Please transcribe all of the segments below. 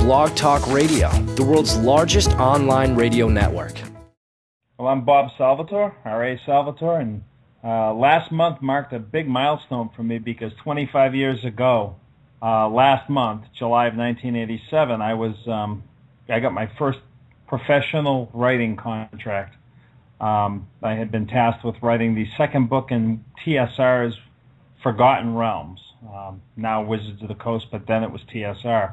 BlogTalkRadio, the world's largest online radio network. Well, I'm Bob Salvatore, R.A. Salvatore, and last month marked a big milestone for me because 25 years ago, last month, July of 1987, I got my first professional writing contract. I had been tasked with writing the second book in TSR's Forgotten Realms, now Wizards of the Coast, but then it was TSR.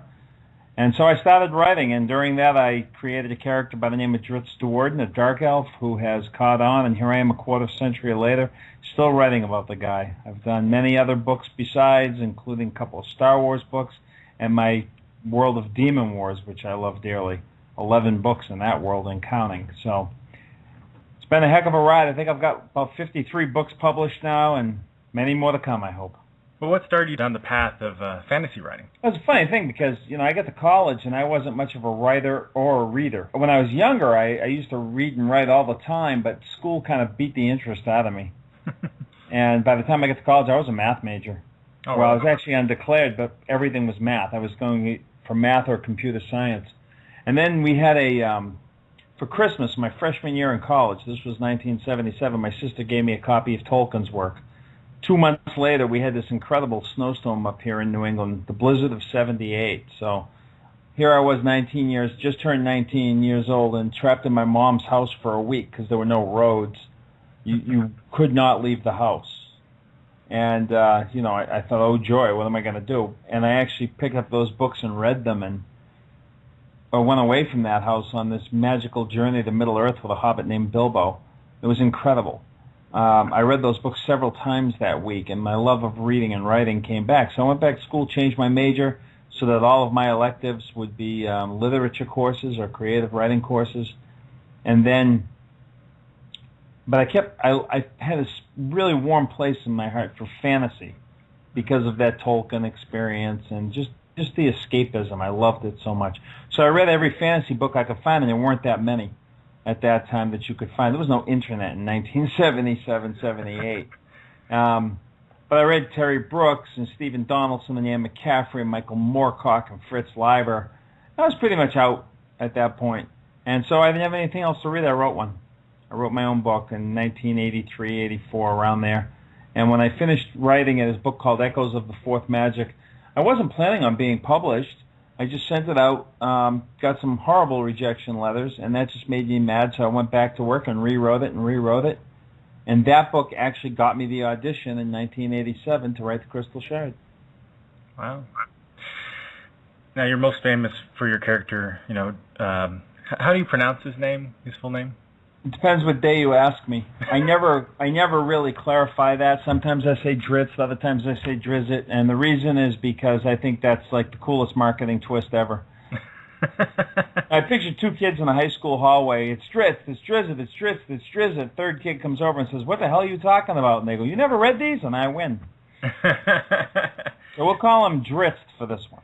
And so I started writing, and during that I created a character by the name of Drizzt, a dark elf who has caught on, and here I am a quarter century later, still writing about the guy. I've done many other books besides, including a couple of Star Wars books, and my World of Demon Wars, which I love dearly. 11 books in that world and counting. So it's been a heck of a ride. I think I've got about 53 books published now, and many more to come, I hope. Well, what started you down the path of fantasy writing? It was a funny thing because, I got to college and I wasn't much of a writer or a reader. When I was younger, I used to read and write all the time, but school kind of beat the interest out of me. And by the time I got to college, I was a math major. Oh, well, I was actually undeclared, but everything was math. I was going for math or computer science. And then we had for Christmas, my freshman year in college, this was 1977, my sister gave me a copy of Tolkien's work. 2 months later, we had this incredible snowstorm up here in New England, the blizzard of '78. So here I was, just turned 19 years old, and trapped in my mom's house for a week because there were no roads. You could not leave the house. And, I thought, oh, joy, what am I going to do? And I actually picked up those books and read them, and I went away from that house on this magical journey to Middle-earth with a hobbit named Bilbo. It was incredible. I read those books several times that week, and my love of reading and writing came back. So I went back to school, changed my major so that all of my electives would be literature courses or creative writing courses. And then, but I had this really warm place in my heart for fantasy because of that Tolkien experience and just the escapism. I loved it so much. So I read every fantasy book I could find, and there weren't that many at that time that you could find. There was no internet in 1977, 78. But I read Terry Brooks and Stephen Donaldson and Ian McCaffrey and Michael Moorcock and Fritz Leiber. I was pretty much out at that point. And so I didn't have anything else to read. I wrote one. I wrote my own book in 1983, 84, around there. And when I finished writing it, this book called Echoes of the Fourth Magic, I wasn't planning on being published. I just sent it out, got some horrible rejection letters, and that just made me mad, so I went back to work and rewrote it. And that book actually got me the audition in 1987 to write The Crystal Shard. Wow. Now, you're most famous for your character, how do you pronounce his name, his full name? It depends what day you ask me. I never really clarify that. Sometimes I say Drizzt, other times I say Drizzt, and the reason is because I think that's like the coolest marketing twist ever. I picture two kids in a high school hallway. It's Drizzt, it's Drizzt, it's Drizzt, it's Drizzt. Third kid comes over and says, "What the hell are you talking about?" And they go, "You never read these?" And I win. So we'll call him Drizzt for this one.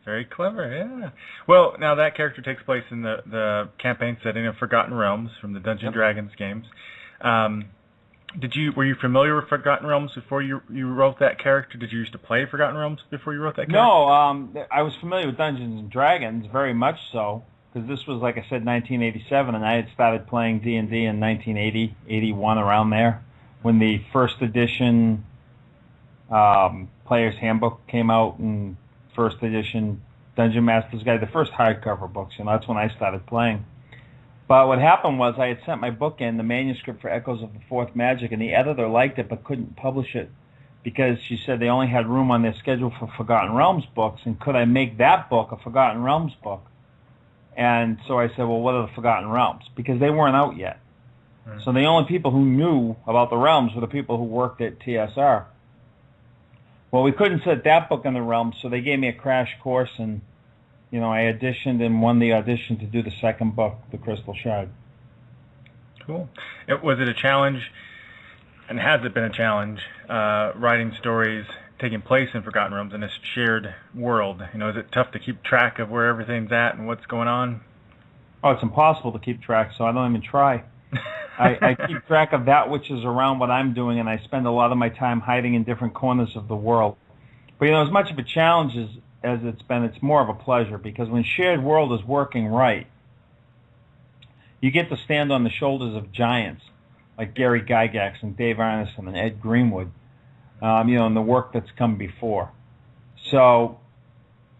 Very clever, yeah. Well, now that character takes place in the campaign setting of Forgotten Realms from the Dungeons & Dragons games. Were you familiar with Forgotten Realms before you wrote that character? Did you used to play Forgotten Realms before you wrote that character? No, I was familiar with Dungeons & Dragons, very much so, because this was, like I said, 1987, and I had started playing D&D in 1980, 81, around there, when the first edition Player's Handbook came out, and first edition Dungeon Master's Guide, the first hardcover books, that's when I started playing. But what happened was I had sent my book in, the manuscript for Echoes of the Fourth Magic, and the editor liked it but couldn't publish it because she said they only had room on their schedule for Forgotten Realms books, and could I make that book a Forgotten Realms book? And so I said, well, what are the Forgotten Realms? Because they weren't out yet. Mm-hmm. So the only people who knew about the realms were the people who worked at TSR. Well, we couldn't set that book in the realms, so they gave me a crash course, and I auditioned and won the audition to do the second book, The Crystal Shard. Cool. Was it a challenge, and has it been a challenge, writing stories taking place in Forgotten Realms in this shared world? Is it tough to keep track of where everything's at and what's going on? Oh, it's impossible to keep track, so I don't even try. I keep track of that which is around what I'm doing, and I spend a lot of my time hiding in different corners of the world. But, as much of a challenge as it's been, it's more of a pleasure, because when Shared World is working right, you get to stand on the shoulders of giants like Gary Gygax and Dave Arneson and Ed Greenwood, and the work that's come before. So,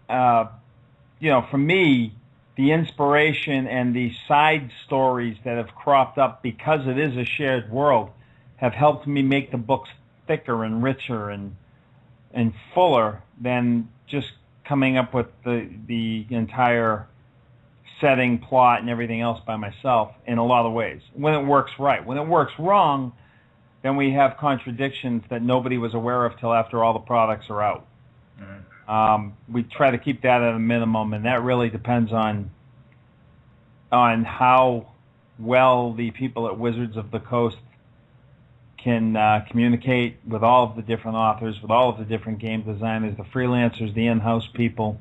for me, the inspiration and the side stories that have cropped up because it is a shared world have helped me make the books thicker and richer and fuller than just coming up with the entire setting, plot, and everything else by myself in a lot of ways, when it works right. When it works wrong, then we have contradictions that nobody was aware of till after all the products are out. Mm-hmm. We try to keep that at a minimum, and that really depends on how well the people at Wizards of the Coast can communicate with all of the different authors, with all of the different game designers, the freelancers, the in-house people.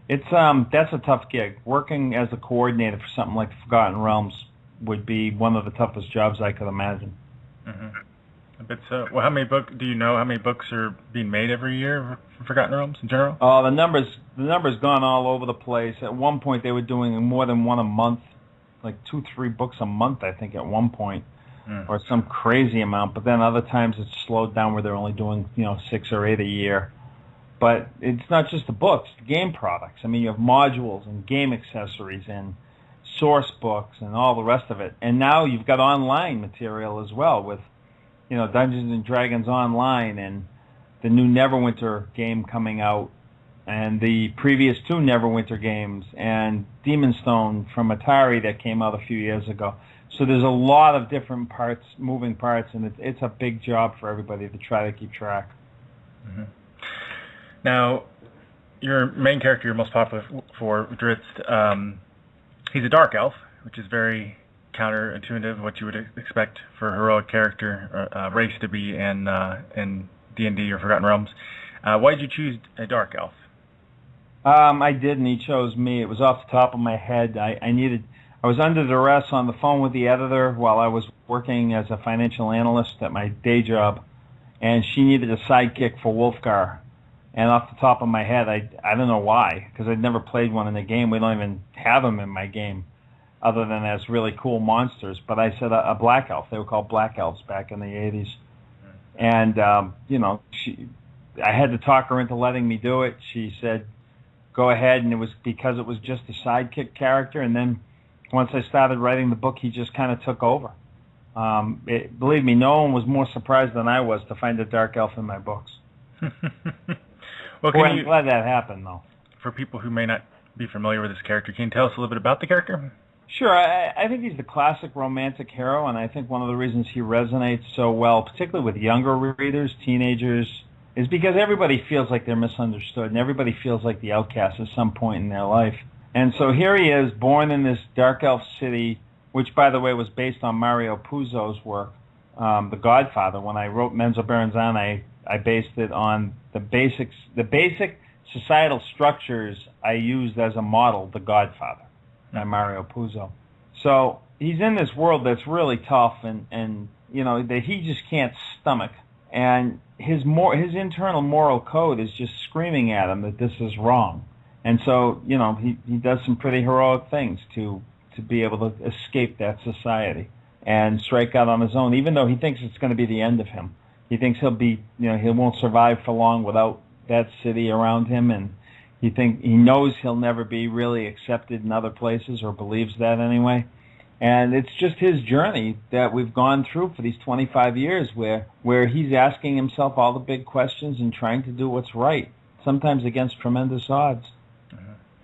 That's a tough gig. Working as a coordinator for something like the Forgotten Realms would be one of the toughest jobs I could imagine. Mm-hmm. I bet so. Well, do you know how many books are being made every year for Forgotten Realms in general? Oh, the numbers gone all over the place. At one point, they were doing more than one a month, like 2-3 books a month, I think, at one point, or some crazy amount. But then other times it's slowed down where they're only doing 6 or 8 a year. But it's not just the books, the game products. I mean, you have modules and game accessories and source books and all the rest of it. And now you've got online material as well with, Dungeons and Dragons Online and the new Neverwinter game coming out and the previous 2 Neverwinter games and Demon's Stone from Atari that came out a few years ago. So there's a lot of different parts, moving parts, and it's a big job for everybody to try to keep track. Mm-hmm. Now, your main character you're most popular for, Drizzt, he's a dark elf, which is very counterintuitive, what you would expect for a heroic character race to be in D&D or Forgotten Realms. Why did you choose a dark elf? I didn't. He chose me. It was off the top of my head. I was under duress on the phone with the editor while I was working as a financial analyst at my day job, and she needed a sidekick for Wolfgar. And off the top of my head, I don't know why, because I'd never played one in the game. We don't even have them in my game, other than as really cool monsters. But I said a black elf. They were called black elves back in the 80s. And, I had to talk her into letting me do it. She said, go ahead, and it was because it was just a sidekick character. And then once I started writing the book, he just kind of took over. Believe me, no one was more surprised than I was to find a dark elf in my books. Well, I'm glad that happened, though. For people who may not be familiar with this character, can you tell us a little bit about the character? Sure. I think he's the classic romantic hero, and I think one of the reasons he resonates so well, particularly with younger readers, teenagers, is because everybody feels like they're misunderstood, and everybody feels like the outcast at some point in their life. And so here he is, born in this dark elf city, which, by the way, was based on Mario Puzo's work, The Godfather. When I wrote Menzo Berenzan, I based it on the basic societal structures I used as a model, The Godfather, by Mario Puzo. So he's in this world that's really tough and that he just can't stomach. And his internal moral code is just screaming at him that this is wrong. And so, he does some pretty heroic things to be able to escape that society and strike out on his own, even though he thinks it's going to be the end of him. He thinks he won't survive for long without that city around him, and he knows he'll never be really accepted in other places, or believes that anyway. And it's just his journey that we've gone through for these 25 years where he's asking himself all the big questions and trying to do what's right, sometimes against tremendous odds.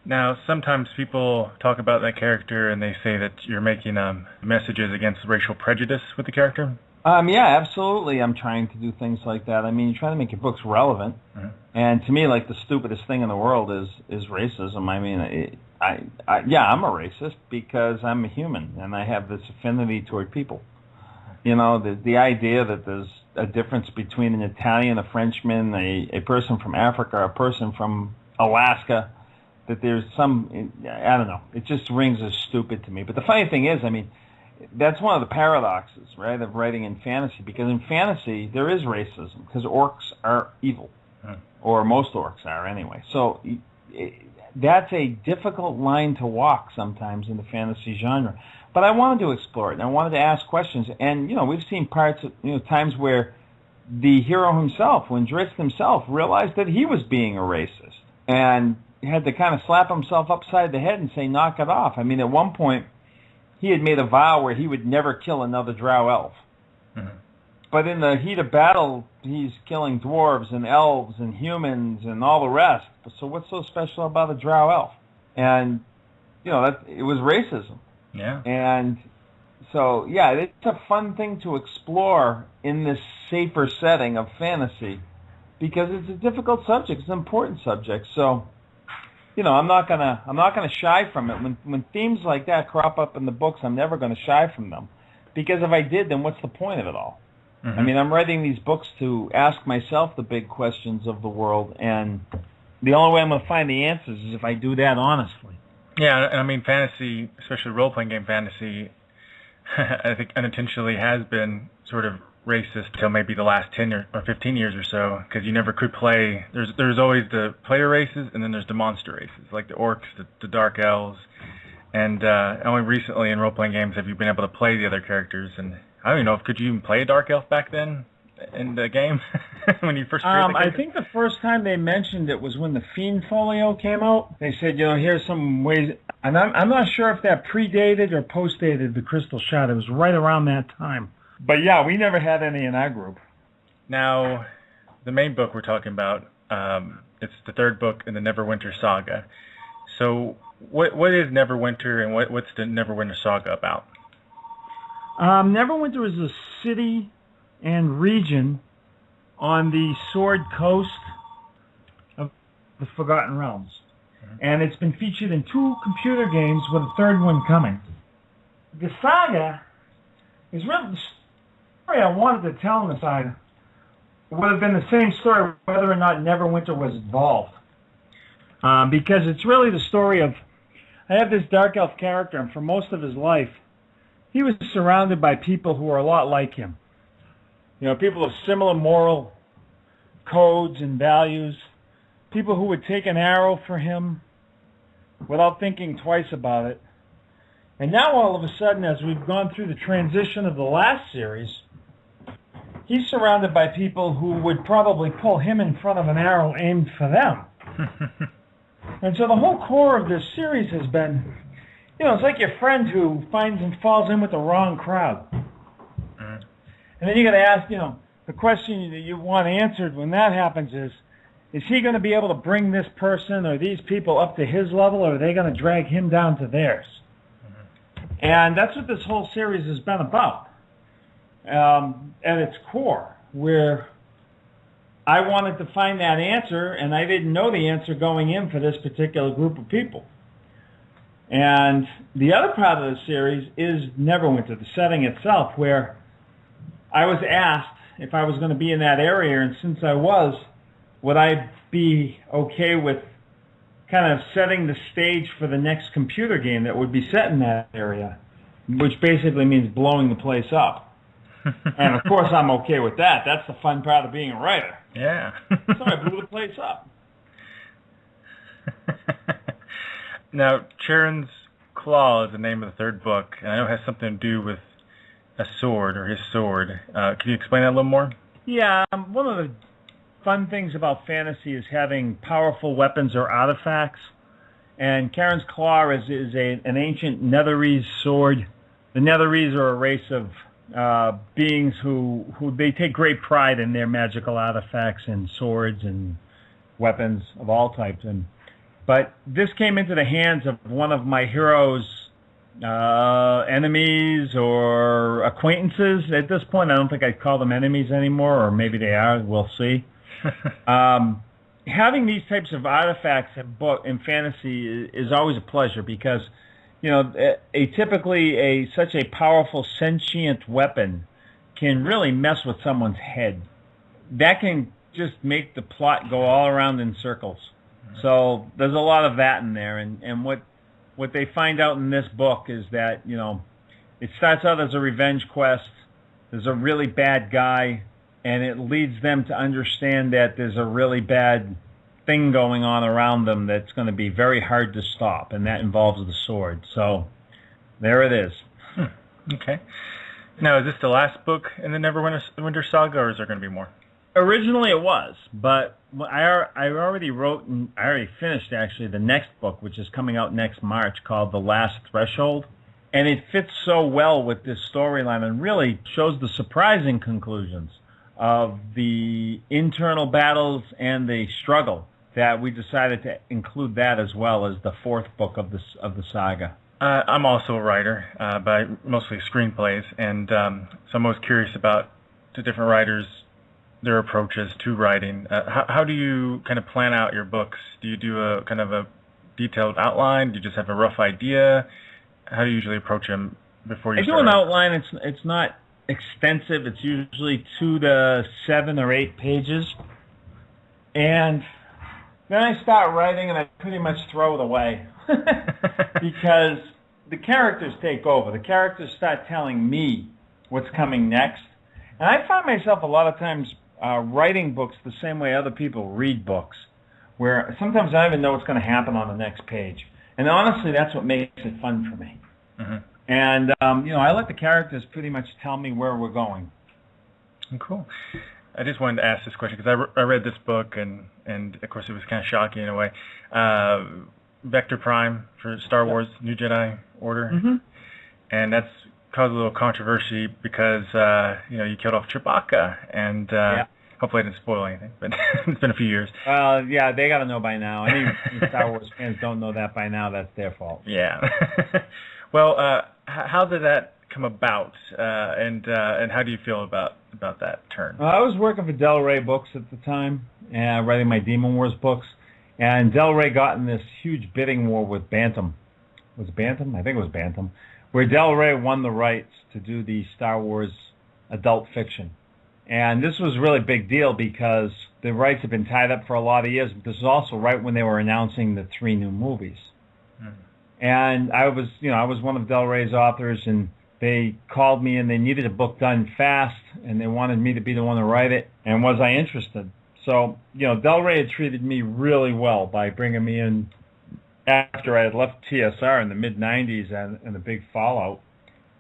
Now, sometimes people talk about that character and they say that you're making messages against racial prejudice with the character. Yeah, absolutely. I'm trying to do things like that. I mean, you're trying to make your books relevant. Mm-hmm. And to me, like, the stupidest thing in the world is racism. I mean, I'm a racist because I'm a human and I have this affinity toward people. The idea that there's a difference between an Italian, a Frenchman, a person from Africa, a person from Alaska, that there's I don't know, it just rings as stupid to me. But the funny thing is, I mean, that's one of the paradoxes, right, of writing in fantasy, because in fantasy there is racism, because orcs are evil, or most orcs are anyway. So that's a difficult line to walk sometimes in the fantasy genre. But I wanted to explore it, and I wanted to ask questions. And, we've seen parts of, times where the hero himself, when Drizzt himself, realized that he was being a racist and had to kind of slap himself upside the head and say, knock it off. I mean, at one point, he had made a vow where he would never kill another drow elf. Mm-hmm. But in the heat of battle, he's killing dwarves and elves and humans and all the rest. So what's so special about a drow elf? And, it was racism. Yeah. And so, it's a fun thing to explore in this safer setting of fantasy because it's a difficult subject. It's an important subject. So, I'm not gonna shy from it. When themes like that crop up in the books, I'm never gonna shy from them because if I did, then what's the point of it all? Mm-hmm. I mean, I'm writing these books to ask myself the big questions of the world, and the only way I'm gonna find the answers is if I do that honestly. Yeah, and I mean, fantasy, especially role-playing game fantasy, I think unintentionally has been sort of racist till maybe the last 10 or 15 years or so, because you never could play. There's always the player races, and then there's the monster races, like the orcs, the dark elves, and only recently in role-playing games have you been able to play the other characters. And I don't even know, could you even play a dark elf back then in the game when you first created the character? I think the first time they mentioned it was when the Fiend Folio came out. They said, here's some ways, and I'm not sure if that predated or postdated the Crystal Shot. It was right around that time. But yeah, we never had any in our group. Now, the main book we're talking about, it's the third book in the Neverwinter saga. So what is Neverwinter, and what's the Neverwinter saga about? Neverwinter is a city and region on the Sword Coast of the Forgotten Realms. Mm-hmm. And it's been featured in 2 computer games with a third one coming. The saga is really the story I wanted to tell in the saga would have been the same story whether or not Neverwinter was involved. Because it's really the story of, I have this dark elf character, and for most of his life, he was surrounded by people who were a lot like him. People of similar moral codes and values, people who would take an arrow for him without thinking twice about it. And now all of a sudden, as we've gone through the transition of the last series, he's surrounded by people who would probably pull him in front of an arrow aimed for them. And so the whole core of this series has been, it's like your friend who finds and falls in with the wrong crowd. And then you got to ask, the question that you want answered when that happens is he going to be able to bring this person or these people up to his level, or are they going to drag him down to theirs? And that's what this whole series has been about, at its core, where I wanted to find that answer, and I didn't know the answer going in for this particular group of people. And the other part of the series is Neverwinter, the setting itself, where I was asked if I was going to be in that area, and since I was, would I be okay with kind of setting the stage for the next computer game that would be set in that area, which basically means blowing the place up. And of course I'm okay with that. That's the fun part of being a writer. Yeah. So I blew the place up. Now, Charon's Claw is the name of the third book, and I know it has something to do with a sword, or his sword. Can you explain that a little more? Yeah, one of the fun things about fantasy is having powerful weapons or artifacts. And Charon's Claw is an ancient Netherese sword. The Netherese are a race of beings who they take great pride in their magical artifacts and swords and weapons of all types. But this came into the hands of one of my heroes' enemies or acquaintances. At this point, I don't think I'd call them enemies anymore, or maybe they are. We'll see. Having these types of artifacts in fantasy is always a pleasure because, typically such a powerful sentient weapon can really mess with someone's head. That can just make the plot go all around in circles. So there's a lot of that in there, and what they find out in this book is that, it starts out as a revenge quest. There's a really bad guy, and it leads them to understand that there's a really bad thing going on around them that's going to be very hard to stop, and that involves the sword. So there it is. Okay. Now, is this the last book in the Neverwinter Saga, or is there going to be more? Originally it was, but I already wrote, and I already finished actually the next book, which is coming out next March, called The Last Threshold. And it fits so well with this storyline and really shows the surprising conclusions of the internal battles and the struggle that we decided to include that as well as the fourth book of the saga. I'm also a writer, by mostly screenplays, and so I'm most curious about the different writers, their approaches to writing. How do you kind of plan out your books? Do you do a kind of a detailed outline? Do you just have a rough idea? How do you usually approach them before you start? I do an outline. It's not extensive. It's usually 2 to 7 or 8 pages. And then I start writing and I pretty much throw it away. Because the characters take over. The characters start telling me what's coming next. And I find myself a lot of times writing books the same way other people read books, where sometimes I don't even know what's going to happen on the next page. And honestly, that's what makes it fun for me. Mm-hmm. And, I let the characters pretty much tell me where we're going. Cool. I just wanted to ask this question because I read this book, and of course it was kind of shocking in a way. Vector Prime for Star Wars New Jedi Order. Mm-hmm. And that's caused a little controversy because, you killed off Chewbacca, and hopefully I didn't spoil anything, but it's been a few years. Yeah, they got to know by now. Any Star Wars fans don't know that by now, that's their fault. Yeah. Well, how did that come about, and how do you feel about that turn? I was working for Del Rey Books at the time, writing my Demon Wars books, and Del Rey got in this huge bidding war with Bantam. Was it Bantam? I think it was Bantam, where Del Rey won the rights to do the Star Wars adult fiction. And this was a really big deal because the rights had been tied up for a lot of years, but this was also right when they were announcing the 3 new movies. Mm-hmm. And I was one of Del Rey's authors, and they called me and they needed a book done fast, and they wanted me to be the one to write it, and was I interested? So, Del Rey had treated me really well by bringing me in after I had left TSR in the mid-'90s and the big fallout.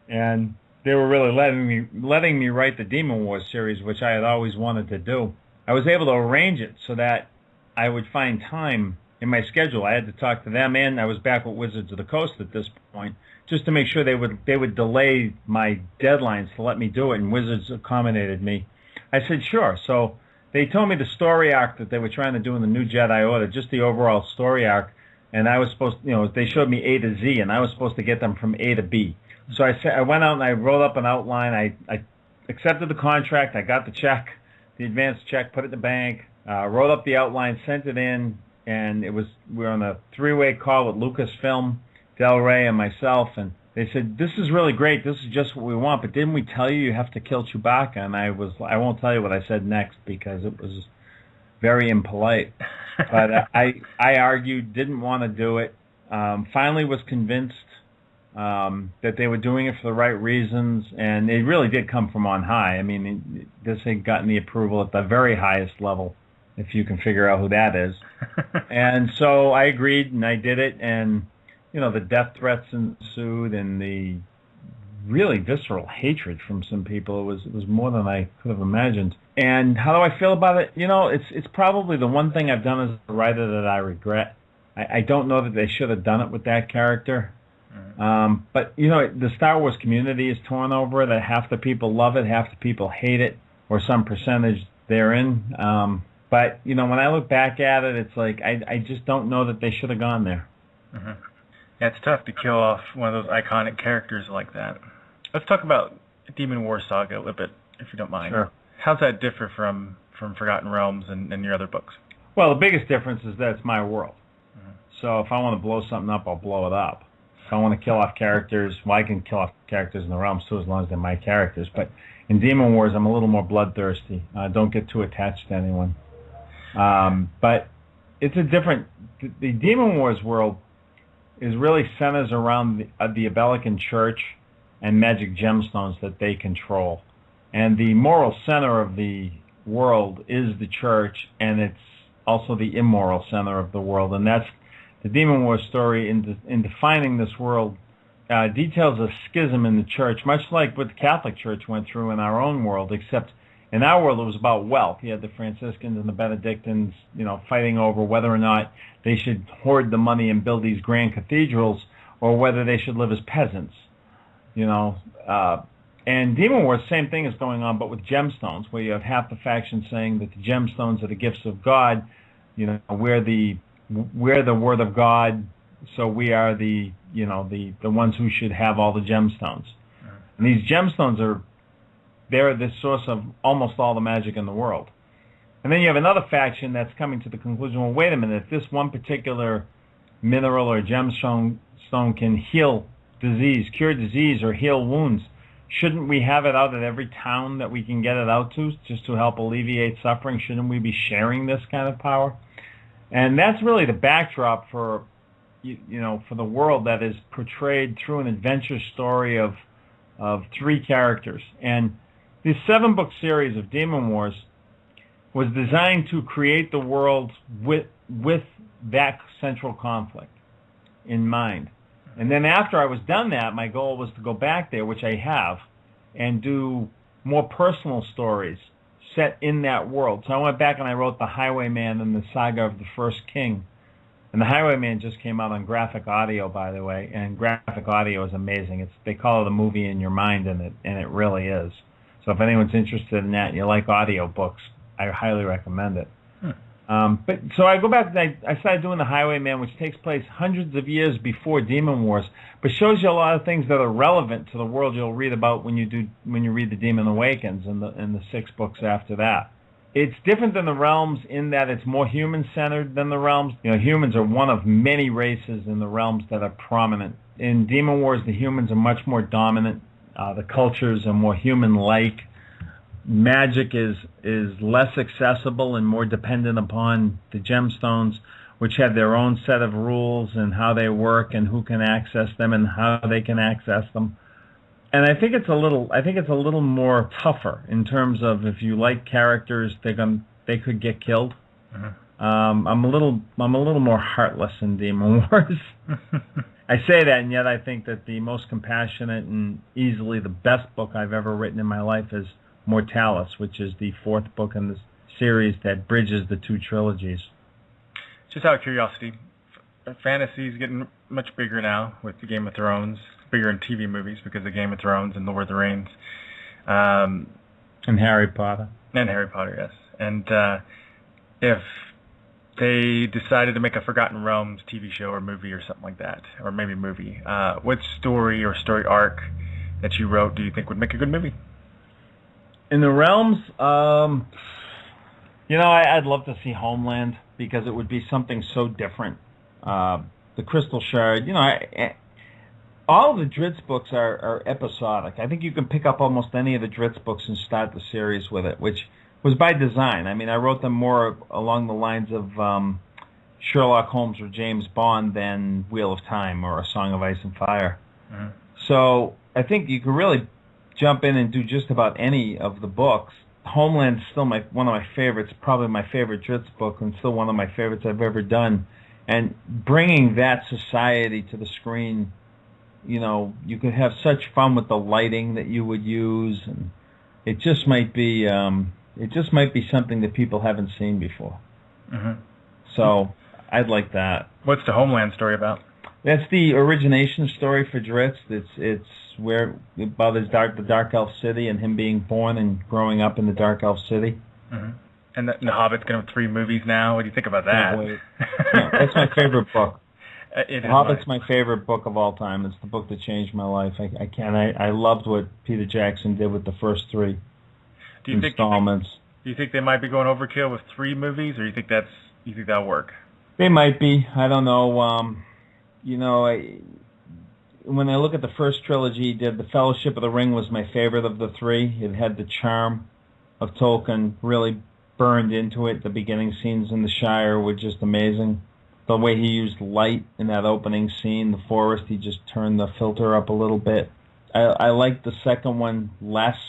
And they were really letting me write the Demon Wars series, which I had always wanted to do. I was able to arrange it so that I would find time in my schedule. I had to talk to them, and I was back with Wizards of the Coast at this point, just to make sure they would delay my deadlines to let me do it, and Wizards accommodated me. I said, sure. So they told me the story arc that they were trying to do in the New Jedi Order, just the overall story arc, and I was supposed to, they showed me A to Z, and I was supposed to get them from A to B. So I went out and I wrote up an outline. I accepted the contract. I got the check, the advance check, put it in the bank, wrote up the outline, sent it in, and we were on a 3-way call with Lucasfilm, Del Rey, and myself, and they said, this is really great. This is just what we want, but didn't we tell you have to kill Chewbacca? And I won't tell you what I said next because it was very impolite. But I argued, didn't want to do it, finally was convinced that they were doing it for the right reasons, and it really did come from on high. I mean, this had gotten the approval at the very highest level, if you can figure out who that is. And so I agreed, and I did it, and, the death threats ensued, and the really visceral hatred from some people. It was more than I could have imagined. And how do I feel about it? It's probably the one thing I've done as a writer that I regret. I don't know that they should have done it with that character. But, the Star Wars community is torn over it. Half the people love it, half the people hate it, or some percentage therein. But, when I look back at it, it's like I just don't know that they should have gone there. Mm-hmm. Yeah, it's tough to kill off one of those iconic characters like that. Let's talk about Demon Wars Saga a little bit, if you don't mind. Sure. How's that differ from Forgotten Realms and your other books? Well, the biggest difference is that it's my world. Mm-hmm. So if I want to blow something up, I'll blow it up. If I want to kill off characters, I can kill off characters in the realms too, as long as they're my characters. But in Demon Wars, I'm a little more bloodthirsty. Don't get too attached to anyone. But it's a different... The Demon Wars world is really centers around the Abelican Church and magic gemstones that they control. And the moral center of the world is the Church, and it's also the immoral center of the world, and that's the Demon Wars story in defining this world. Details a schism in the church, much like what the Catholic Church went through in our own world, except in our world it was about wealth. You had the Franciscans and the Benedictines, fighting over whether or not they should hoard the money and build these grand cathedrals, or whether they should live as peasants. And Demon Wars, same thing is going on, but with gemstones, where you have half the faction saying that the gemstones are the gifts of God. We're the Word of God, so we are the ones who should have all the gemstones. And these gemstones they're the source of almost all the magic in the world. And then you have another faction that's coming to the conclusion, well, wait a minute, if this one particular mineral or gemstone can heal disease, cure disease, or heal wounds, shouldn't we have it out at every town that we can get it out to, just to help alleviate suffering? Shouldn't we be sharing this kind of power? And that's really the backdrop for the world that is portrayed through an adventure story of 3 characters. And this 7-book series of Demon Wars was designed to create the world with that central conflict in mind. And then after I was done that, my goal was to go back there, which I have, and do more personal stories set in that world. So I went back and I wrote The Highwayman and the Saga of the First King. And The Highwayman just came out on graphic audio, by the way, and graphic audio is amazing. They call it a movie in your mind, and it really is. So if anyone's interested in that and you like audio books, I highly recommend it. But so I go back and I started doing The Highwayman, which takes place hundreds of years before Demon Wars, but shows you a lot of things that are relevant to the world you'll read about when you read The Demon Awakens and the 6 books after that. It's different than the realms in that it's more human-centered than the realms. Humans are one of many races in the realms that are prominent. In Demon Wars, the humans are much more dominant. The cultures are more human-like. Magic is less accessible and more dependent upon the gemstones, which have their own set of rules and how they work and who can access them and how they can access them. And I think it's a little more tougher in terms of, if you like characters, they could get killed. I'm a little more heartless in Demon Wars. I say that, and yet I think that the most compassionate and easily the best book I've ever written in my life is Mortalis, which is the 4th book in the series that bridges the 2 trilogies. Just out of curiosity, fantasy is getting much bigger now with the Game of Thrones, bigger in TV movies because of Game of Thrones and Lord of the Rings. And Harry Potter. And Harry Potter, yes. And if they decided to make a Forgotten Realms TV show or movie or something like that, or maybe movie, what story or story arc that you wrote do you think would make a good movie? In the realms, I'd love to see Homeland, because it would be something so different. The Crystal Shard, all of the Drizzt books are episodic. I think you can pick up almost any of the Drizzt books and start the series with it, which was by design. I mean, I wrote them more along the lines of Sherlock Holmes or James Bond than Wheel of Time or A Song of Ice and Fire. Mm-hmm. So I think you can really jump in and do just about any of the books. Homeland is still one of my favorites, probably my favorite Drizzt book, and still one of my favorites I've ever done. And bringing that society to the screen, you could have such fun with the lighting that you would use, and it just might be something that people haven't seen before. Mm-hmm. So I'd like that. What's the Homeland story about? That's the origination story for Drizzt. It's where about the Dark Elf City and him being born and growing up in the Dark Elf City. Mm-hmm. And the Hobbit's going to have 3 movies now. What do you think about that? Yeah, that's my favorite book. The Hobbit's my favorite book of all time. It's the book that changed my life. I loved what Peter Jackson did with the first 3 installments. Do you think they might be going overkill with 3 movies, or you think that'll work? They might be. I don't know. When I look at the first trilogy, The Fellowship of the Ring was my favorite of the 3. It had the charm of Tolkien really burned into it. The beginning scenes in the Shire were just amazing. The way he used light in that opening scene, the forest, he just turned the filter up a little bit. I liked the second one less,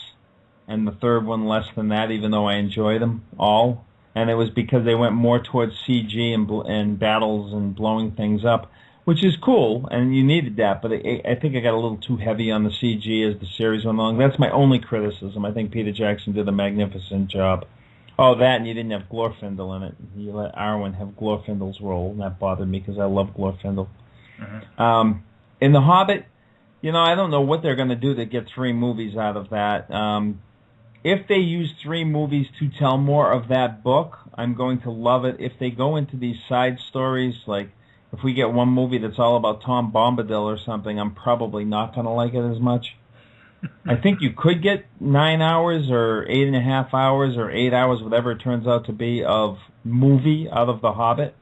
and the third one less than that, even though I enjoyed them all. and it was because they went more towards CG and battles and blowing things up, which is cool, and you needed that, but I think I got a little too heavy on the CG as the series went along. That's my only criticism. I think Peter Jackson did a magnificent job. Oh, that, and you didn't have Glorfindel in it. You let Arwen have Glorfindel's role, and that bothered me because I love Glorfindel. Mm-hmm. In The Hobbit, I don't know what they're going to do to get 3 movies out of that. If they use 3 movies to tell more of that book, I'm going to love it. If they go into these side stories, like if we get one movie that's all about Tom Bombadil or something, I'm probably not going to like it as much. I think you could get 9 hours or 8.5 hours or 8 hours, whatever it turns out to be, of movie out of The Hobbit.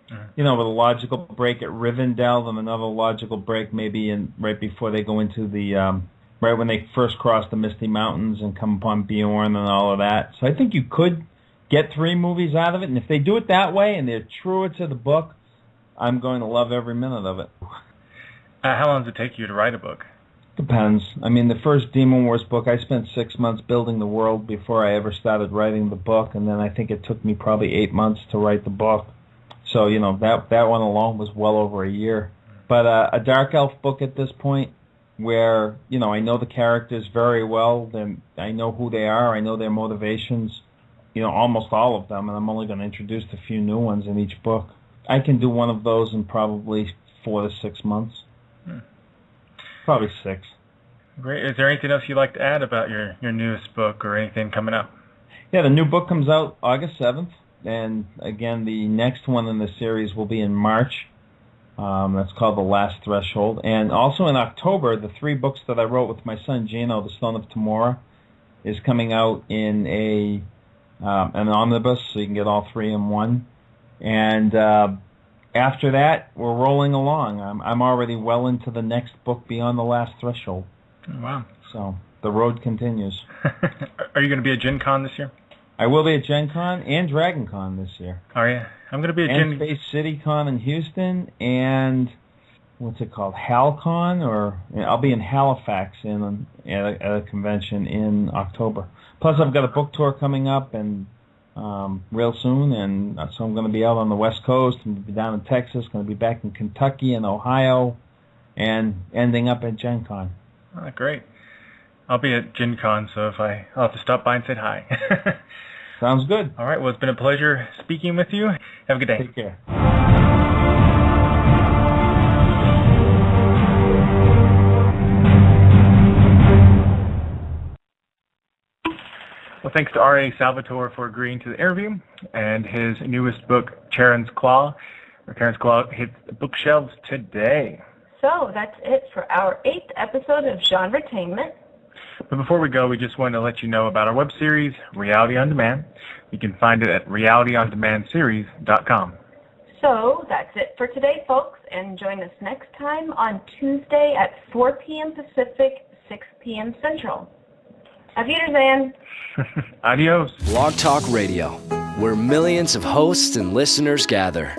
With a logical break at Rivendell and another logical break maybe right before they go into the, right when they first cross the Misty Mountains and come upon Beorn and all of that. So I think you could get 3 movies out of it, and if they do it that way and they're truer to the book, I'm going to love every minute of it. How long does it take you to write a book? Depends. I mean, the first Demon Wars book, I spent 6 months building the world before I ever started writing the book, and then I think it took me probably 8 months to write the book. So, that one alone was well over a year. But a Dark Elf book at this point where, I know the characters very well, I know who they are, I know their motivations, almost all of them, and I'm only going to introduce a few new ones in each book. I can do one of those in probably 4 to 6 months. Probably 6. Great. Is there anything else you'd like to add about your newest book or anything coming up? Yeah, the new book comes out August 7th, and again, the next one in the series will be in March. That's called The Last Threshold. And also in October, the 3 books that I wrote with my son Gino, The Stone of Tamora, is coming out in an omnibus, so you can get all 3 in one. And after that, we're rolling along. I'm already well into the next book, Beyond the Last Threshold. Oh, wow. So the road continues. Are you going to be at Gen Con this year? I will be at Gen Con and Dragon Con this year. Are you? I'm going to be at and Space City Con in Houston, and what's it called, HalCon, or I'll be in Halifax at a convention in October. Plus, I've got a book tour coming up and real soon, and so I'm going to be out on the West Coast, and be down in Texas, going to be back in Kentucky and Ohio, and ending up at Gen Con. Oh, great. I'll be at Gen Con, so I'll have to stop by and say hi. Sounds good. All right, well, it's been a pleasure speaking with you. Have a good day. Take care. Well, thanks to R.A. Salvatore for agreeing to the interview, and his newest book, Charon's Claw, hits the bookshelves today. So that's it for our 8th episode of Genre-tainment. But before we go, we just wanted to let you know about our web series, Reality on Demand. You can find it at realityondemandseries.com. So that's it for today, folks, and join us next time on Tuesday at 4 p.m. Pacific, 6 p.m. Central. Auf Wiedersehen. Adios. Blog Talk Radio, where millions of hosts and listeners gather.